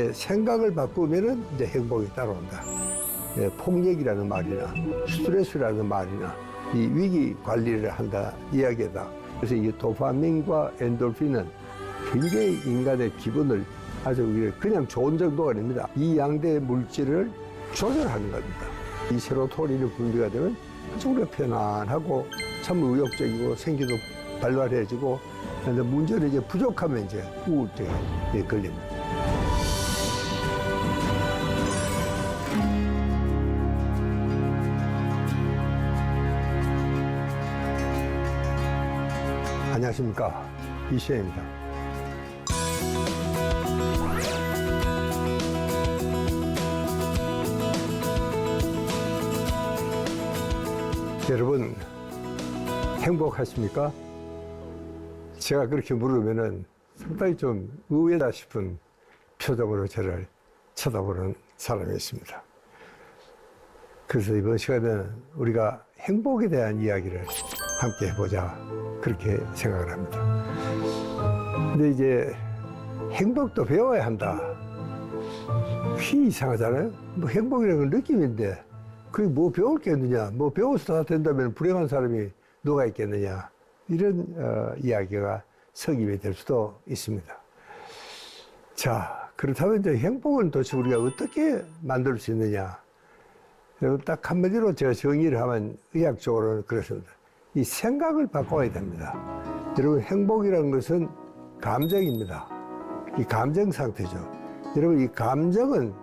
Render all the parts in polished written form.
이제 생각을 바꾸면은 이제 행복이 따라온다. 예, 폭력이라는 말이나 스트레스라는 말이나 이 위기 관리를 한다 이야기다. 그래서 이 도파민과 엔돌핀은 굉장히 인간의 기분을 아주 그냥 좋은 정도가 아닙니다. 이 양대 물질을 조절하는 겁니다. 이 세로토닌이 분비가 되면 아주 우리가 편안하고 참 의욕적이고 생기도 발랄해지고, 그런데 문제는 이제 부족하면 이제 우울증에 걸립니다. 안녕하십니까, 이시영입니다. 여러분 행복하십니까? 제가 그렇게 물으면은 상당히 좀 의외다 싶은 표정으로 저를 쳐다보는 사람이 있습니다. 그래서 이번 시간에는 우리가 행복에 대한 이야기를 함께 해보자, 그렇게 생각을 합니다. 근데 이제 행복도 배워야 한다. 휘 이상하잖아요? 뭐 행복이라는 건 느낌인데 그게 뭐 배울 게 있느냐, 뭐 배워서 다 된다면 불행한 사람이 누가 있겠느냐, 이런 이야기가 성립이 될 수도 있습니다. 자, 그렇다면 이제 행복은 도대체 우리가 어떻게 만들 수 있느냐? 딱 한마디로 제가 정의를 하면 의학적으로는 그렇습니다. 이 생각을 바꿔야 됩니다. 여러분, 행복이라는 것은 감정입니다. 이 감정 상태죠. 여러분, 이 감정은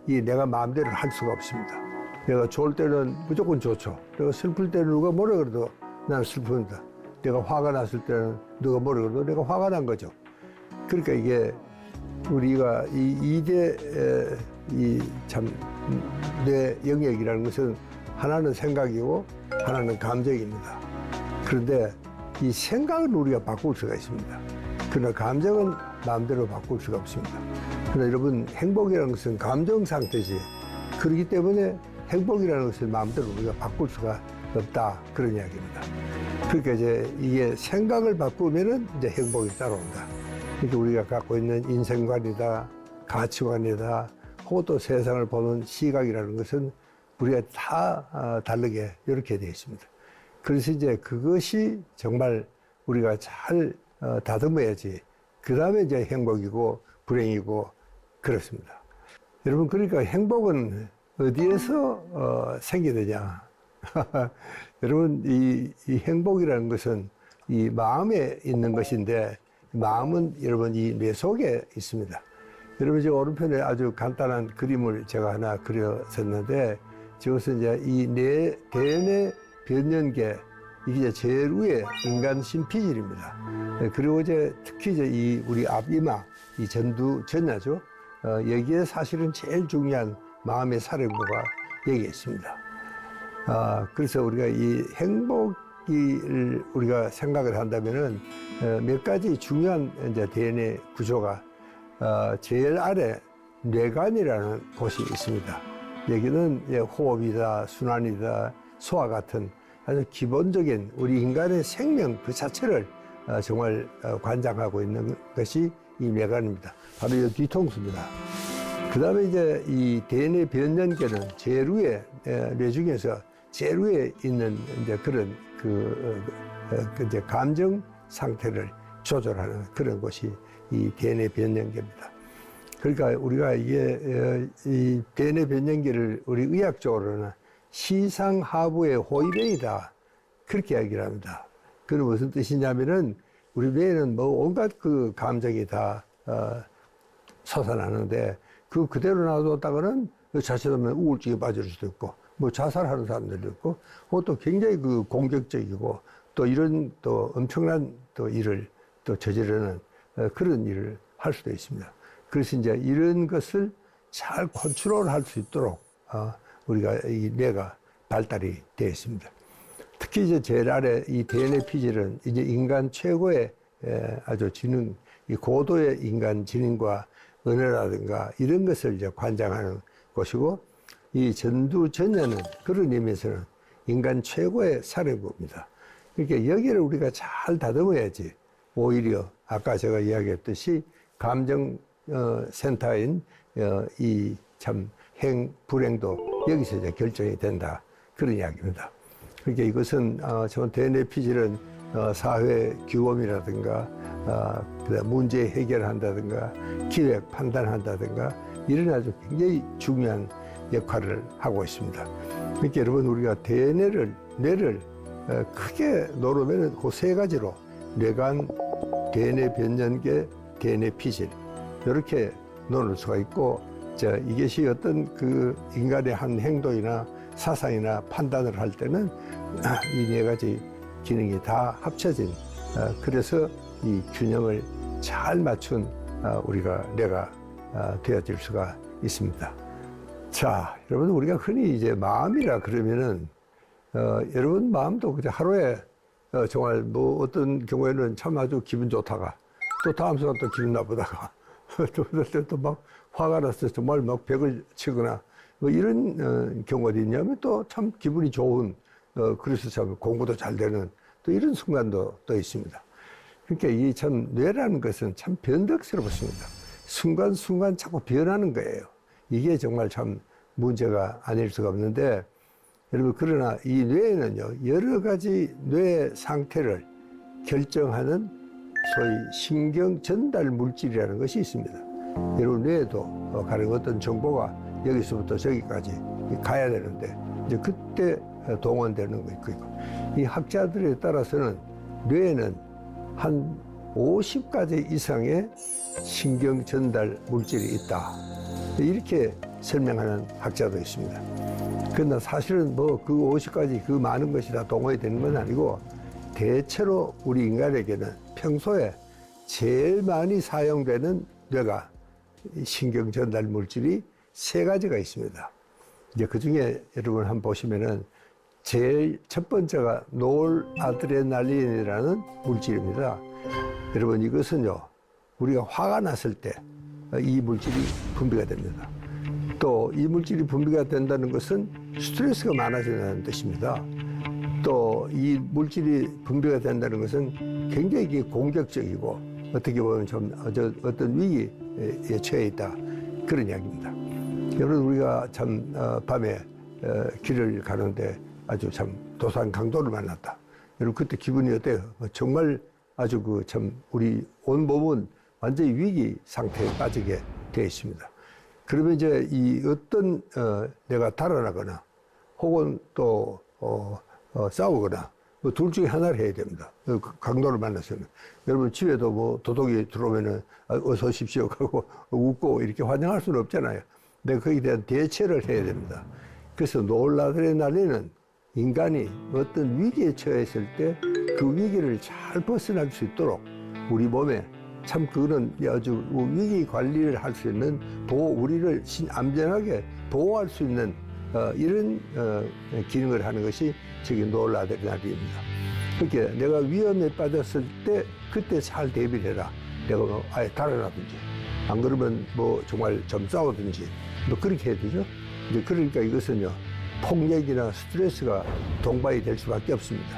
내가 마음대로 할 수가 없습니다. 내가 좋을 때는 무조건 좋죠. 내가 슬플 때는 누가 뭐라 그래도 나는 슬픕니다. 내가 화가 났을 때는 누가 뭐라 그래도 내가 화가 난 거죠. 그러니까 이게 우리가 뇌 영역이라는 것은 하나는 생각이고 하나는 감정입니다. 그런데 이 생각은 우리가 바꿀 수가 있습니다. 그러나 감정은 마음대로 바꿀 수가 없습니다. 그러나 여러분, 행복이라는 것은 감정 상태지, 그렇기 때문에 행복이라는 것을 마음대로 우리가 바꿀 수가 없다, 그런 이야기입니다. 그러니까 이제 이게 생각을 바꾸면은 이제 행복이 따라온다. 그러니까 우리가 갖고 있는 인생관이다, 가치관이다, 혹은 또 세상을 보는 시각이라는 것은 우리가 다 다르게 이렇게 되어 있습니다. 그래서 이제 그것이 정말 우리가 잘 다듬어야지, 그 다음에 이제 행복이고 불행이고 그렇습니다. 여러분, 그러니까 행복은 어디에서 생기느냐? 여러분, 이 행복이라는 것은 이 마음에 있는 것인데, 마음은 여러분 이 뇌 속에 있습니다. 여러분, 지금 오른편에 아주 간단한 그림을 제가 하나 그렸었는데, 저것은 이제 이 대뇌 변연계, 이게 이제 제일 위에 인간 심피질입니다. 그리고 이제 특히 이제 이 우리 앞이마, 이 전두전야죠. 여기에 사실은 제일 중요한 마음의 사령부가 여기 있습니다. 그래서 우리가 이 행복을 우리가 생각을 한다면은 몇 가지 중요한 이제 대뇌 구조가 제일 아래 뇌관이라는 곳이 있습니다. 여기는 호흡이다, 순환이다, 소화 같은 아주 기본적인 우리 인간의 생명 그 자체를 정말 관장하고 있는 것이 이 뇌관입니다. 바로 이 뒤통수입니다. 그 다음에 이제 이 대뇌 변연계는 제일 위에, 뇌 중에서 제일 위에 있는 이제 그런 이제 감정 상태를 조절하는 그런 것이 이 대뇌 변연계입니다. 그러니까 우리가 이 대뇌 변연계를 우리 의학적으로는 시상하부의 호위병이다, 그렇게 이야기를 합니다. 그건 무슨 뜻이냐면은 우리 뇌에는 뭐 온갖 그 감정이 다 솟아나는데, 그 그대로 놔뒀다가는 자칫하면 우울증에 빠질 수도 있고, 뭐 자살하는 사람들도 있고, 또 굉장히 그 공격적이고, 또 이런 또 엄청난 또 일을 또 저지르는 그런 일을 할 수도 있습니다. 그래서 이제 이런 것을 잘 컨트롤할 수 있도록 우리가 이 뇌가 발달이 되어 있습니다. 특히 이제 제일 아래 이 대뇌 피질은 이제 인간 최고의 아주 지능, 이 고도의 인간 지능과 은혜라든가 이런 것을 이제 관장하는 곳이고, 이 전두전야는 그런 의미에서는 인간 최고의 사령부입니다. 그러니까 여기를 우리가 잘 다듬어야지 오히려 아까 제가 이야기했듯이 감정 센터인 이 참 불행도 여기서 이제 결정이 된다. 그런 이야기입니다. 그러니까 이것은 저 DNA 피질은 사회 규범이라든가 문제 해결한다든가 기획 판단한다든가 이런 아주 굉장히 중요한 역할을 하고 있습니다. 그러니까 여러분 우리가 뇌를 크게 노르면 그 세 가지로 뇌관, DNA 변연계, DNA 피질 이렇게 노를 수가 있고 이것이 어떤 그 인간의 한 행동이나 사상이나 판단을 할 때는 이 네 가지 기능이 다 합쳐진 그래서 이 균형을 잘 맞춘 우리가 뇌가 되어질 수가 있습니다. 자, 여러분 우리가 흔히 이제 마음이라 그러면은 여러분 마음도 그냥 하루에 정말 뭐 어떤 경우에는 참 아주 기분 좋다가 또 다음 순간 또 기분 나쁘다가 또 막 화가 나서 정말 막 벽을 치거나 뭐 이런 경우가 있냐면 또 참 기분이 좋은 그래서 참 공부도 잘 되는 또 이런 순간도 또 있습니다. 그러니까 이 참 뇌라는 것은 참 변덕스럽습니다. 순간순간 자꾸 변하는 거예요. 이게 정말 참 문제가 아닐 수가 없는데 여러분 그러나 이 뇌에는요 여러 가지 뇌 상태를 결정하는 소위 신경 전달 물질이라는 것이 있습니다. 여러분 뇌에도 가령 어떤 정보가 여기서부터 저기까지 가야 되는데 이제 그때 동원되는 거 있고 이 학자들에 따라서는 뇌에는 한 50가지 이상의 신경 전달 물질이 있다 이렇게 설명하는 학자도 있습니다. 그러나 사실은 뭐 그 50가지 그 많은 것이 다 동원이 되는 건 아니고 대체로 우리 인간에게는 평소에 제일 많이 사용되는 뇌가 신경 전달 물질이 세 가지가 있습니다. 이제 그 중에 여러분 한번 보시면은 제일 첫 번째가 노르아드레날린이라는 물질입니다. 여러분 이것은요 우리가 화가 났을 때 이 물질이 분비가 됩니다. 또 이 물질이 분비가 된다는 것은 스트레스가 많아진다는 뜻입니다. 또 이 물질이 분비가 된다는 것은 굉장히 공격적이고 어떻게 보면 좀 어떤 위기에 처해 있다 그런 이야기입니다. 여러분 우리가 참 밤에 길을 가는데 아주 참 도산 강도를 만났다. 여러분 그때 기분이 어때요? 정말 아주 그 참 우리 온 몸은 완전히 위기 상태에 빠지게 되어 있습니다. 그러면 이제 이 어떤 내가 달아나거나 혹은 또 싸우거나 뭐 둘 중에 하나를 해야 됩니다. 강도를 만났으면 여러분 집에도 뭐 도둑이 들어오면은 어서 오십시오 하고 웃고 이렇게 환영할 수는 없잖아요. 근데 거기에 대한 대처를 해야 됩니다. 그래서 노르아드레날린은 인간이 어떤 위기에 처했을 때 그 위기를 잘 벗어날 수 있도록 우리 몸에 참 그거는 아주 위기 관리를 할 수 있는 우리를 안전하게 보호할 수 있는 이런 기능을 하는 것이 저기 노르아드레날린입니다. 그러니까 내가 위험에 빠졌을 때 그때 잘 대비를 해라. 내가 뭐 아예 달아나든지 안 그러면 뭐 정말 좀 싸우든지 뭐 그렇게 해야 되죠. 이제 그러니까 이것은요 폭력이나 스트레스가 동반이 될 수밖에 없습니다.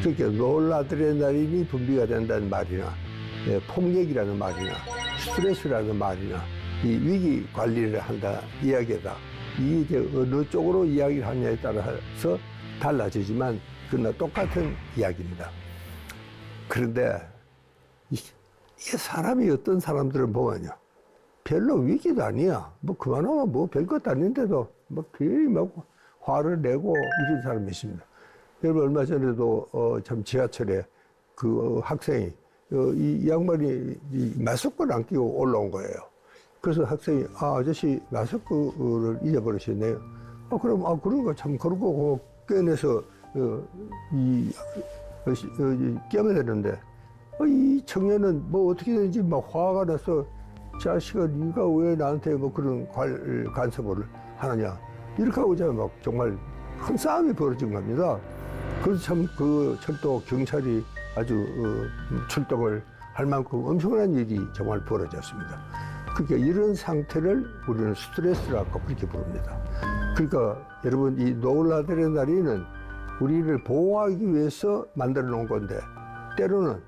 그러니까 노르아드레날린이 분비가 된다는 말이나 폭력이라는 말이나 스트레스라는 말이나 이 위기 관리를 한다 이야기다. 이게 어느 쪽으로 이야기를 하느냐에 따라서 달라지지만 그러나 똑같은 이야기입니다. 그런데 이게 사람이 어떤 사람들을 보면요 별로 위기도 아니야. 뭐 그만하면 뭐 별것도 아닌데도 막 괜히 막 화를 내고 이런 사람이 있습니다. 여러분 얼마 전에도 참 지하철에 그 학생이 이 양반이 이 마스크를 안 끼고 올라온 거예요. 그래서 학생이 아저씨 마스크를 잊어버리셨네요. 그럼 그런가 참 그러고 껴내서 끼면 되는데 이 청년은 뭐 어떻게든지 막 화가 나서 자식아 네가 왜 나한테 뭐 그런 간섭을 하느냐 이렇게 하고자 막 정말 큰 싸움이 벌어진 겁니다. 그래서 참 그 철도 경찰이 아주 출동을 할 만큼 엄청난 일이 정말 벌어졌습니다. 그러니까 이런 상태를 우리는 스트레스라고 그렇게 부릅니다. 그러니까 여러분 이 노르아드레날린은 우리를 보호하기 위해서 만들어 놓은 건데 때로는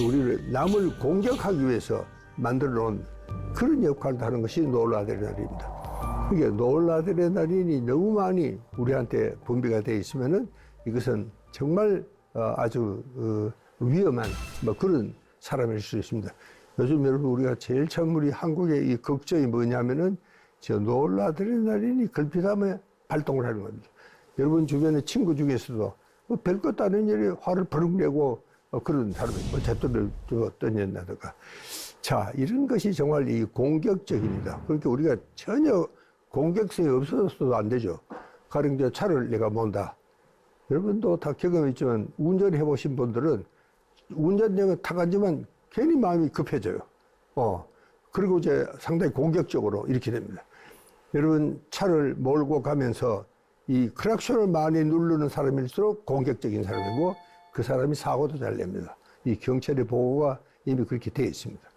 우리를 남을 공격하기 위해서 만들어 놓은 그런 역할도 하는 것이 노르아드레날린입니다. 이게 노르아드레날린이 너무 많이 우리한테 분비가 되어 있으면은 이것은 정말 아주 위험한 뭐 그런 사람일 수 있습니다. 요즘 여러분 우리가 제일 참 우리 한국의 이 걱정이 뭐냐면은 저 노르아드레날린이 걸핏하면 발동을 하는 겁니다. 여러분 주변에 친구 중에서도 뭐 별것도 아닌 일에 화를 버럭 내고 그런 사람이 뭐 잣돌을 던진다든가. 자, 이런 것이 정말 이 공격적입니다. 그러니까 우리가 전혀 공격성이 없어서도 안 되죠. 가령 이제 차를 내가 몬다. 여러분도 다 경험했지만 운전해 보신 분들은 운전대가 타가지만 괜히 마음이 급해져요. 그리고 이제 상당히 공격적으로 이렇게 됩니다. 여러분 차를 몰고 가면서 이 크락션을 많이 누르는 사람일수록 공격적인 사람이고 그 사람이 사고도 잘 냅니다. 이 경찰의 보고가 이미 그렇게 되어 있습니다.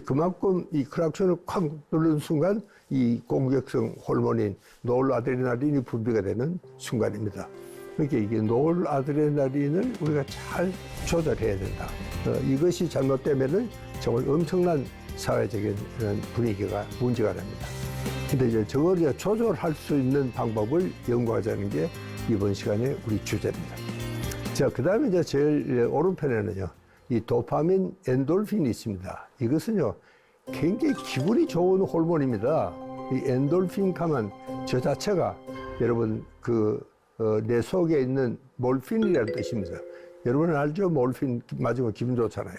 그만큼 이 크락션을 콱 누르는 순간 이 공격성 호르몬인 노르아드레날린이 분비가 되는 순간입니다. 그러니까 이게 노르아드레날린을 우리가 잘 조절해야 된다. 이것이 잘못되면은 정말 엄청난 사회적인 분위기가 문제가 됩니다. 근데 이제 저걸 이제 조절할 수 있는 방법을 연구하자는 게 이번 시간의 우리 주제입니다. 자, 그 다음에 이제 제일 오른편에는요, 이 도파민, 엔돌핀이 있습니다. 이것은요, 굉장히 기분이 좋은 호르몬입니다. 이 엔돌핀 가면 저 자체가 여러분 내 속에 있는 몰핀이라는 뜻입니다. 여러분은 알죠? 몰핀 맞으면 기분 좋잖아요.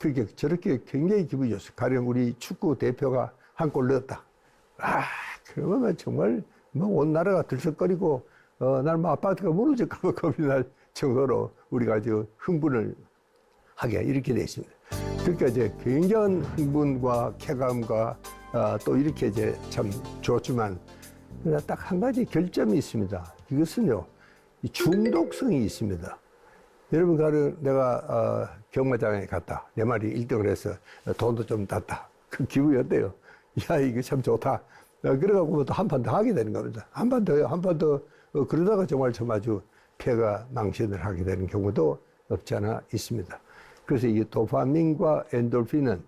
그렇게 저렇게 굉장히 기분이 좋습니다. 가령 우리 축구 대표가 한 골 넣었다. 그러면 정말 뭐 온 나라가 들썩거리고 날 뭐 아파트가 무너질까 봐 겁이 날 정도로 우리가 아주 흥분을 하게 이렇게 되어 있습니다. 그러니까 이제 굉장한 흥분과 쾌감과 또 이렇게 이제 참 좋지만 딱 한 가지 결점이 있습니다. 이것은요, 이 중독성이 있습니다. 여러분, 가령 내가 경마장에 갔다. 내 말이 1등을 해서 돈도 좀 땄다. 그 기분이 어때요? 야, 이거 참 좋다. 그래갖고 또 한 판 더 하게 되는 겁니다. 한 판 더요, 한 판 더. 그러다가 정말 좀 아주 폐가 망신을 하게 되는 경우도 없지 않아 있습니다. 그래서 이 도파민과 엔돌핀은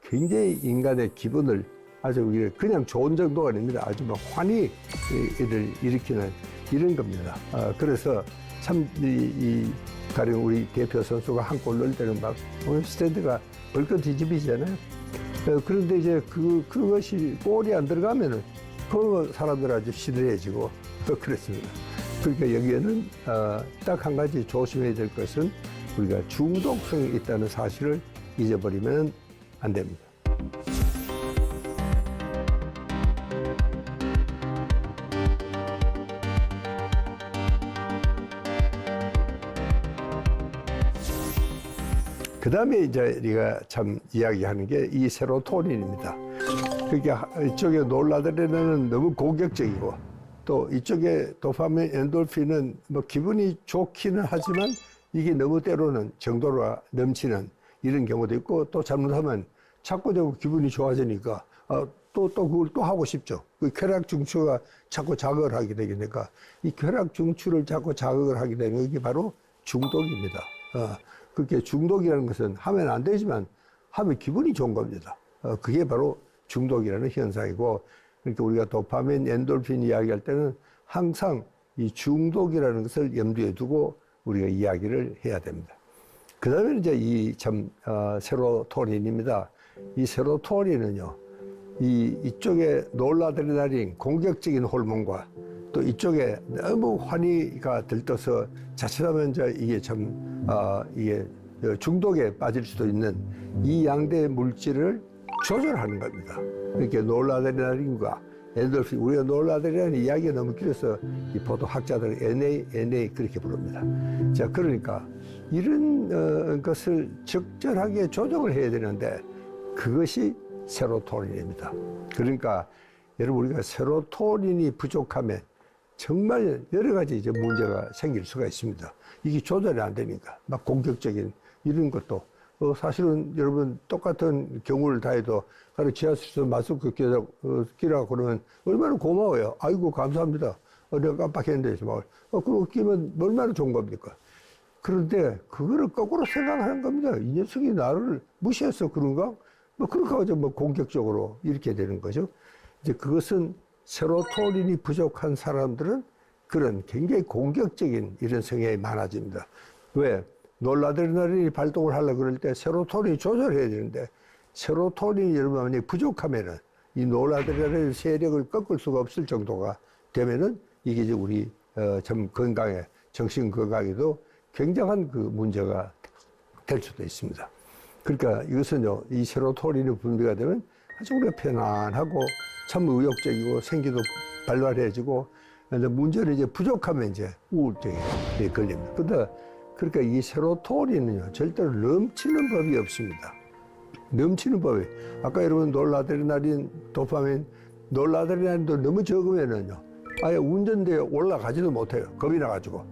굉장히 인간의 기분을 아주 그냥 좋은 정도가 아닙니다. 아주 막 환희를 일으키는 이런 겁니다. 그래서 참 가령 우리 대표 선수가 한 골 넣을 때는 막 스탠드가 벌컥 뒤집히잖아요. 그런데 이제 그것이 골이 안 들어가면은 그 사람들 아주 시들해지고 그렇습니다. 그러니까 여기에는 딱 한 가지 조심해야 될 것은 우리가 중독성이 있다는 사실을 잊어버리면 안 됩니다. 그 다음에 이제 우리가 참 이야기하는 게 이 세로토닌입니다. 그러니까 이쪽에 노르아드레날린은 너무 공격적이고 또 이쪽에 도파민, 엔돌핀은 뭐 기분이 좋기는 하지만 이게 너무 때로는 정도가 넘치는 이런 경우도 있고 또 잘못하면 자꾸 기분이 좋아지니까 또 그걸 또 하고 싶죠. 그 쾌락 중추가 자꾸 자극을 하게 되니까 이 쾌락 중추를 자꾸 자극을 하게 되면 이게 바로 중독입니다. 그렇게 중독이라는 것은 하면 안 되지만 하면 기분이 좋은 겁니다. 그게 바로 중독이라는 현상이고 그러니까 우리가 도파민, 엔돌핀 이야기할 때는 항상 이 중독이라는 것을 염두에 두고 우리가 이야기를 해야 됩니다. 그 다음에 이제 세로토닌입니다. 이 세로토닌은요, 이쪽에 노르아드레날린 공격적인 호르몬과 또 이쪽에 너무 환희가 들떠서 자칫하면 이제 이게 이게 중독에 빠질 수도 있는 이 양대 물질을 조절하는 겁니다. 그러니까 노르아드레날린과 엔돌핀, 우리가 노르아드레날린 이야기가 너무 길어서 이 보통 학자들은 NA 그렇게 부릅니다. 자, 그러니까 이런 것을 적절하게 조정을 해야 되는데 그것이 세로토닌입니다. 그러니까 여러분 우리가 세로토닌이 부족하면 정말 여러 가지 이제 문제가 생길 수가 있습니다. 이게 조절이 안 되니까 막 공격적인 이런 것도 사실은 여러분 똑같은 경우를 다해도 가령 지하철에서 마스크 끼라고 그러면 얼마나 고마워요. 아이고 감사합니다. 내가 깜빡했는데 그거 끼면 얼마나 좋은 겁니까? 그런데 그거를 거꾸로 생각하는 겁니다. 이 녀석이 나를 무시해서 그런가? 뭐 그렇게 하죠. 뭐 공격적으로 이렇게 되는 거죠. 이제 그것은 세로토닌이 부족한 사람들은 그런 굉장히 공격적인 이런 성향이 많아집니다. 왜? 노라드레날린이 발동을 하려고 그럴 때 세로토닌이 조절해야 되는데 세로토닌이 여러분 만약에 부족하면은 이 노라드레날린 세력을 꺾을 수가 없을 정도가 되면은 이게 이제 우리 좀 건강에 정신 건강에도 굉장한 그 문제가 될 수도 있습니다. 그러니까 이것은요, 이 세로토닌이 분비가 되면 아주 우리가 편안하고 참 의욕적이고 생기도 발랄해지고, 근데 문제는 이제 부족하면 이제 우울증에 걸립니다. 근데 그러니까 이 세로토닌은요, 절대로 넘치는 법이 없습니다. 넘치는 법이. 아까 여러분 노라드레날린, 도파민, 노라드레날린도 너무 적으면은요, 아예 운전대에 올라가지도 못해요. 겁이 나가지고.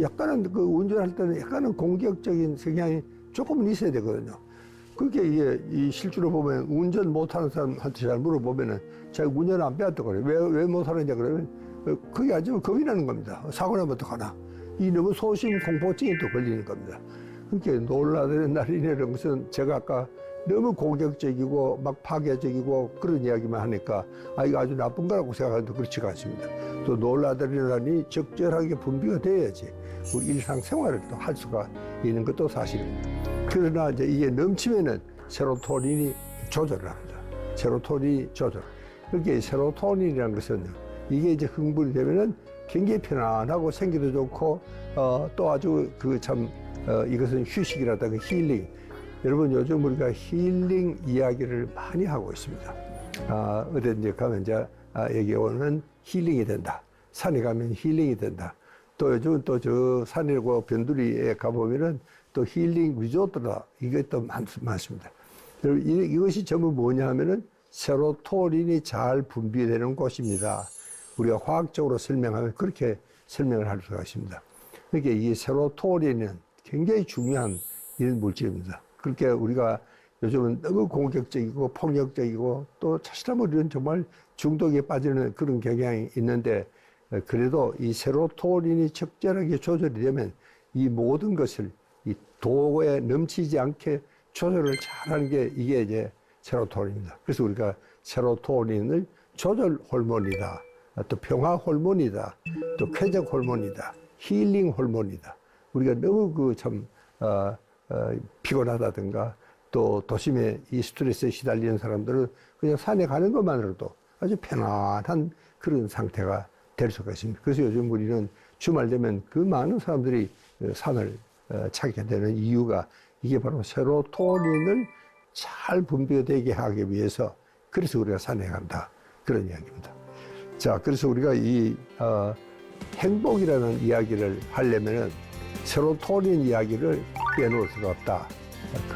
약간은 그 운전할 때는 약간은 공격적인 성향이 조금은 있어야 되거든요. 그게 이게 이 실제로 보면 운전 못하는 사람한테 잘 물어보면은 자기 운전 안 배웠다고 그래요. 왜 못하느냐 그러면 거기 앉으면 겁이 나는 겁니다. 사고 나면 어떡하나. 이 너무 소심 공포증이 또 걸리는 겁니다. 그러니까 노라드레날린이라는 것은 제가 아까 너무 공격적이고 막 파괴적이고 그런 이야기만 하니까 이거 아주 나쁜 거라고 생각하는데 그렇지가 않습니다. 또 노라드레날린이 적절하게 분비가 돼야지 우리 일상생활을 또 할 수가 있는 것도 사실입니다. 그러나 이제 이게 넘치면은 세로토닌이 조절을 합니다. 세로토닌이 조절. 그렇게 세로토닌이라는 것은 이게 이제 흥분이 되면은 굉장히 편안하고 생기도 좋고 또 아주 그 참 이것은 휴식이라든가 힐링. 여러분 요즘 우리가 힐링 이야기를 많이 하고 있습니다. 어디 이제 가면 이제 여기 오는 힐링이 된다. 산에 가면 힐링이 된다. 또 요즘은 또 저 산이고 변두리에 가보면은 또 힐링 리조트다. 이것도 많습니다. 이것이 전부 뭐냐 하면은 세로토닌이 잘 분비되는 곳입니다. 우리가 화학적으로 설명하면 그렇게 설명을 할 수가 있습니다. 그러니까 이 세로토닌은 굉장히 중요한 이런 물질입니다. 그렇게 우리가 요즘은 너무 공격적이고 폭력적이고 또 자칫하면 우리는 정말 중독에 빠지는 그런 경향이 있는데 그래도 이 세로토닌이 적절하게 조절이 되면 이 모든 것을 이 도에 넘치지 않게 조절을 잘하는 게 이게 이제 세로토닌입니다. 그래서 우리가 세로토닌을 조절 호르몬이다, 또 평화 호르몬이다, 또 쾌적 호르몬이다, 힐링 호르몬이다. 우리가 너무 그 참 피곤하다든가 또 도심에 이 스트레스에 시달리는 사람들은 그냥 산에 가는 것만으로도 아주 편안한 그런 상태가 될 수가 있습니다. 그래서 요즘 우리는 주말 되면 그 많은 사람들이 산을 찾게 되는 이유가 이게 바로 세로토닌을 잘 분비되게 하기 위해서 그래서 우리가 산에 간다. 그런 이야기입니다. 자, 그래서 우리가 이 행복이라는 이야기를 하려면은 세로토닌 이야기를 빼놓을 수가 없다.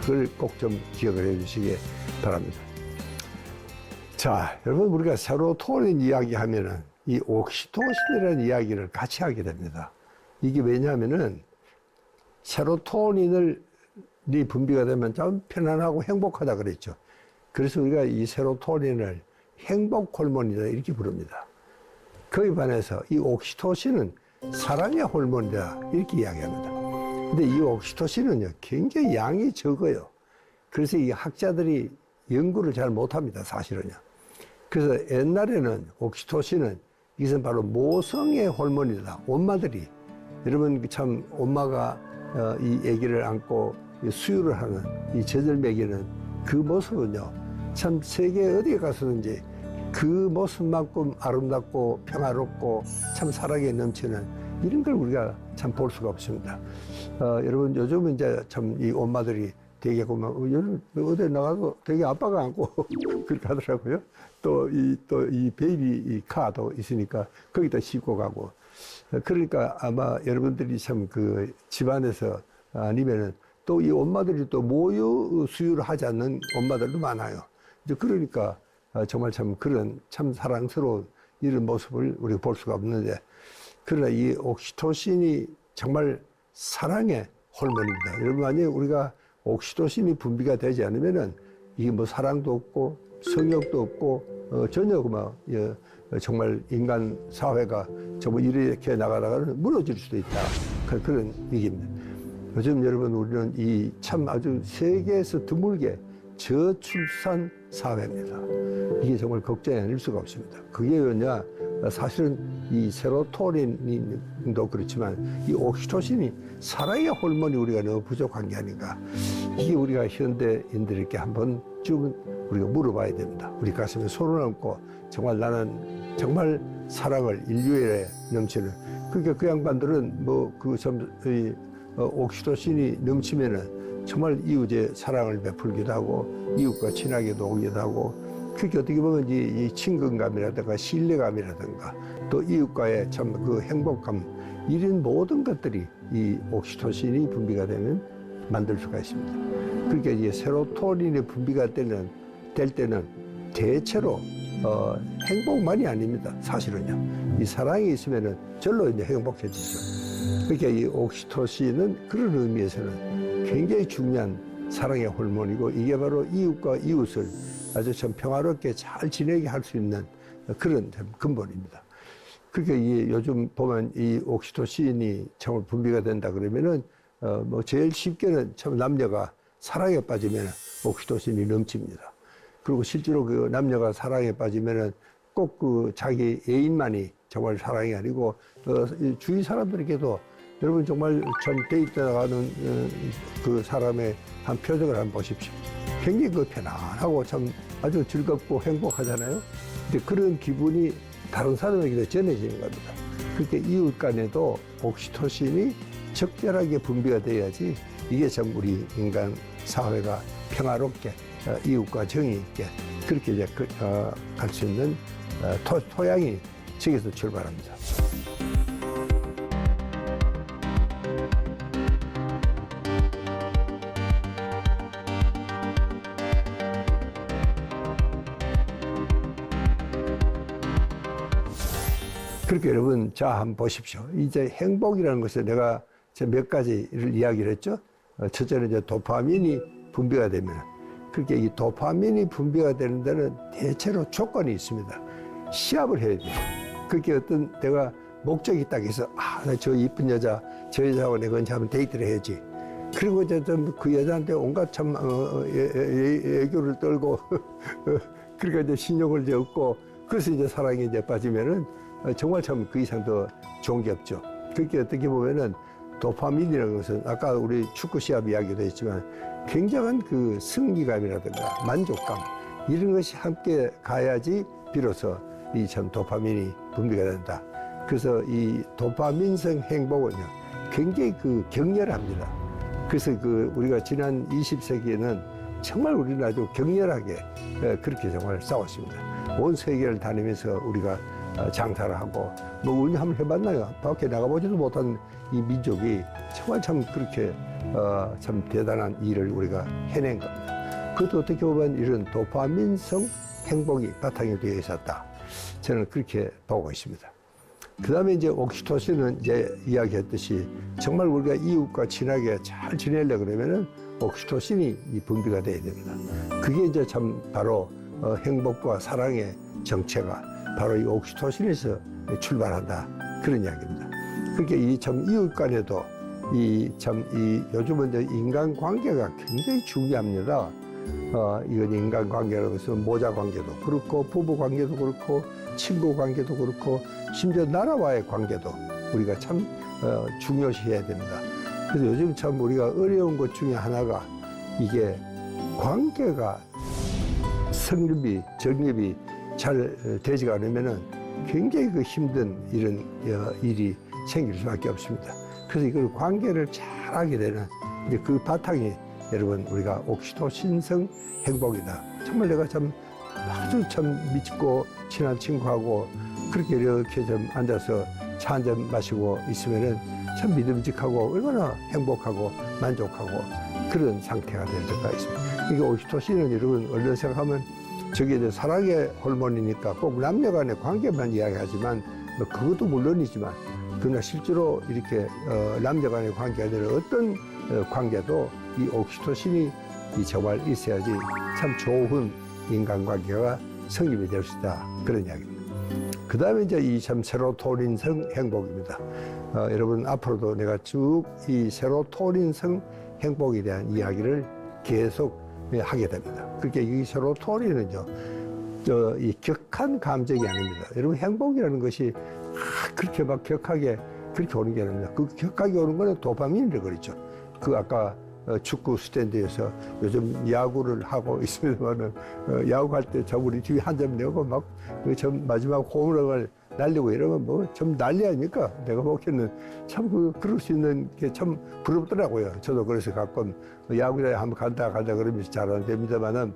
그걸 꼭 좀 기억을 해 주시기 바랍니다. 자, 여러분 우리가 세로토닌 이야기 하면은 이 옥시토신이라는 이야기를 같이 하게 됩니다. 이게 왜냐하면은 세로토닌이 분비가 되면 참 편안하고 행복하다 그랬죠. 그래서 우리가 이 세로토닌을 행복 호르몬이다 이렇게 부릅니다. 그에 반해서 이 옥시토신은 사랑의 호르몬이다 이렇게 이야기합니다. 근데 이 옥시토신은요 굉장히 양이 적어요. 그래서 이 학자들이 연구를 잘 못합니다 사실은요. 그래서 옛날에는 옥시토신은 이것은 바로 모성의 호르몬이다. 엄마들이 여러분 참 엄마가 이 아기를 안고 수유를 하는 이 젖을 먹이는 그 모습은요 참 세계 어디에 가서든지 그 모습만큼 아름답고 평화롭고 참 사랑에 넘치는 이런 걸 우리가 참 볼 수가 없습니다. 여러분 요즘은 이제 참 이 엄마들이 되게 보면 어디 나가도 되게 아빠가 안고 그렇게 하더라고요. 또 이 베이비 카도 있으니까 거기다 싣고 가고. 그러니까 아마 여러분들이 참 그 집안에서 아니면은 또 이 엄마들이 또 모유 수유를 하지 않는 엄마들도 많아요. 이제 그러니까 정말 참 그런 참 사랑스러운 이런 모습을 우리가 볼 수가 없는데 그러나 이 옥시토신이 정말 사랑의 호르몬입니다. 여러분 만약에 우리가 옥시토신이 분비가 되지 않으면은 이게 뭐 사랑도 없고 성욕도 없고 전혀 뭐 정말 인간 사회가 정말 이렇게 나가다가는 무너질 수도 있다. 그런 얘기입니다. 요즘 여러분 우리는 이 참 아주 세계에서 드물게 저출산 사회입니다. 이게 정말 걱정이 아닐 수가 없습니다. 그게 왜냐? 사실은 이 세로토닌도 그렇지만 이 옥시토신이 사랑의 호르몬이 우리가 너무 부족한 게 아닌가. 이게 우리가 현대인들에게 한번 좀 우리가 물어봐야 됩니다. 우리 가슴에 손을 얹고 정말 나는 정말 사랑을 인류에 넘치는, 그러니까 그 양반들은 옥시토신이 넘치면은 정말 이웃에 사랑을 베풀기도 하고 이웃과 친하게 놀기도 하고, 그게 어떻게 보면 이 친근감이라든가 신뢰감이라든가 또 이웃과의 참 그 행복감, 이런 모든 것들이 이 옥시토신이 분비가 되면 만들 수가 있습니다. 그러니까 이제 세로토닌이 분비가 될 때는 대체로 행복만이 아닙니다. 사실은요. 이 사랑이 있으면은 절로 이제 행복해지죠. 그러니까 이 옥시토신은 그런 의미에서는 굉장히 중요한 사랑의 호르몬이고, 이게 바로 이웃과 이웃을 아주 참 평화롭게 잘 지내게 할 수 있는 그런 근본입니다. 그러니까 이 요즘 보면 이 옥시토신이 참 분비가 된다 그러면은 제일 쉽게는 참 남녀가 사랑에 빠지면 옥시토신이 넘칩니다. 그리고 실제로 그 남녀가 사랑에 빠지면은 꼭 그 자기 애인만이 정말 사랑이 아니고 주위 사람들에게도, 여러분 정말 참 데이트 나가는 그 사람의 한 표정을 한번 보십시오. 굉장히 그 편안하고 참 아주 즐겁고 행복하잖아요. 근데 그런 기분이 다른 사람에게도 전해지는 겁니다. 그렇게 이웃 간에도 옥시토신이 적절하게 분비가 돼야지 이게 참 우리 인간 사회가 평화롭게 이웃과 정이 있게 그렇게 이제 갈 수 있는 토양이 저기서 출발합니다. 그렇게 여러분, 자, 한번 보십시오. 이제 행복이라는 것을 내가 몇 가지를 이야기를 했죠. 첫째는 이제 도파민이 분비가 되면, 그렇게 이 도파민이 분비가 되는 데는 대체로 조건이 있습니다. 시합을 해야 돼요. 그렇게 어떤 내가 목적이 딱 있어. 저 이쁜 여자, 저 여자하고 내가 언제 한번 데이트를 해야지. 그리고 이제 그 여자한테 온갖 참 애교를 떨고 그러니까 이제 신용을 이제 얻고, 그래서 이제 사랑에 이제 빠지면은 정말 참 그 이상 더 좋은 게 없죠. 그렇게 어떻게 보면은 도파민이라는 것은 아까 우리 축구 시합 이야기도 했지만 굉장한 그 승리감이라든가 만족감, 이런 것이 함께 가야지 비로소 이 참 도파민이 분비가 된다. 그래서 이 도파민성 행복은요 굉장히 그 격렬합니다. 그래서 그 우리가 지난 20세기에는 정말 우리는 아주 격렬하게 그렇게 정말 싸웠습니다. 온 세계를 다니면서 우리가 장사를 하고, 우리 한번 해봤나요? 밖에 나가보지도 못한 이 민족이 정말 참 그렇게 참 대단한 일을 우리가 해낸 겁니다. 그것도 어떻게 보면 이런 도파민성 행복이 바탕이 되어 있었다. 저는 그렇게 보고 있습니다. 그 다음에 이제 옥시토신은 이제 이야기했듯이 정말 우리가 이웃과 친하게 잘 지내려고 그러면은 옥시토신이 분비가 돼야 됩니다. 그게 이제 참 바로 행복과 사랑의 정체가 바로 이 옥시토신에서 출발한다, 그런 이야기입니다. 그러니까 이 참 이웃 간에도 요즘은 이제 인간 관계가 굉장히 중요합니다. 이건 인간 관계라고 해서 모자 관계도 그렇고, 부부 관계도 그렇고, 친구 관계도 그렇고, 심지어 나라와의 관계도 우리가 참 중요시해야 됩니다. 그래서 요즘 참 우리가 어려운 것 중에 하나가 이게 관계가 정립이 잘 되지가 않으면은 굉장히 그 힘든 이런 일이 생길 수밖에 없습니다. 그래서 이걸 관계를 잘하게 되는 이제 그 바탕이 여러분 우리가 옥시토신성 행복이다. 정말 내가 참 아주 참 믿고 친한 친구하고 그렇게 이렇게 좀 앉아서 차 한 잔 마시고 있으면은 참 믿음직하고 얼마나 행복하고 만족하고 그런 상태가 될 수가 있습니다. 이게 옥시토신은 여러분 얼른 생각하면 저게 이제 사랑의 호르몬이니까 꼭 남녀 간의 관계만 이야기하지만 그것도 물론이지만, 그러나 실제로 이렇게 남녀 간의 관계가 아니라 어떤 관계도 이 옥시토신이 정말 있어야지 참 좋은 인간관계가 성립이 될 수 있다, 그런 이야기입니다. 그 다음에 이제 이 참 세로토닌성 행복입니다. 여러분 앞으로도 내가 쭉 이 세로토닌성 행복에 대한 이야기를 계속 하게 됩니다. 그렇게 이 세로토닌은요, 이 격한 감정이 아닙니다. 여러분, 행복이라는 것이 그렇게 막 격하게 그렇게 오는 게 아닙니다. 그 격하게 오는 거는 도파민이라고 그랬죠. 그 아까 축구 스탠드에서 요즘 야구를 하고 있으면은 야구할 때 저 우리 팀이 한 점 내고 막 마지막 홈런을 날리고 이러면 뭐 좀 난리 아닙니까? 내가 보기에는 참 그럴 수 있는 게 참 부럽더라고요. 저도 그래서 가끔 야구장에 한번 간다 그러면서 잘 안 됩니다만은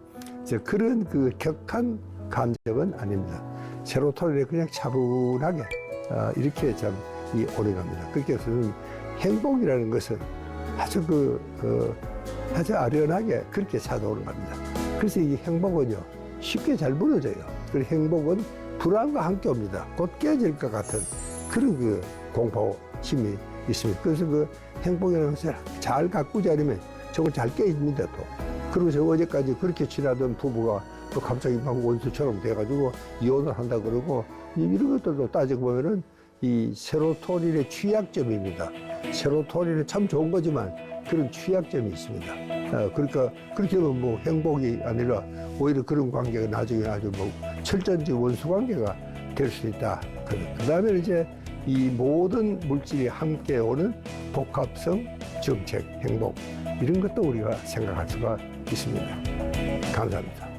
그런 그 격한 감정은 아닙니다. 세로토닌이 그냥 차분하게 이렇게 참 오래 갑니다. 그렇게 해서 행복이라는 것은 아주 아주 아련하게 그렇게 찾아오는 겁니다. 그래서 이 행복은요, 쉽게 잘 무너져요. 그리고 행복은 불안과 함께 옵니다. 곧 깨질 것 같은 그런 그 공포심이 있습니다. 그래서 그 행복이라는 것을 잘 가꾸지 않으면 저걸 잘 깨집니다, 또. 그리고 저 어제까지 그렇게 친하던 부부가 또 갑자기 막 원수처럼 돼가지고 이혼을 한다 그러고 이런 것들도 따지고 보면은 이 세로토닌의 취약점입니다. 세로토닌은 참 좋은 거지만 그런 취약점이 있습니다. 그러니까 그렇게 하면 뭐 행복이 아니라 오히려 그런 관계가 나중에 아주 뭐 철전지 원수 관계가 될 수 있다. 그 다음에 이제 이 모든 물질이 함께 오는 복합성 정책, 행복 이런 것도 우리가 생각할 수가 있습니다. 감사합니다.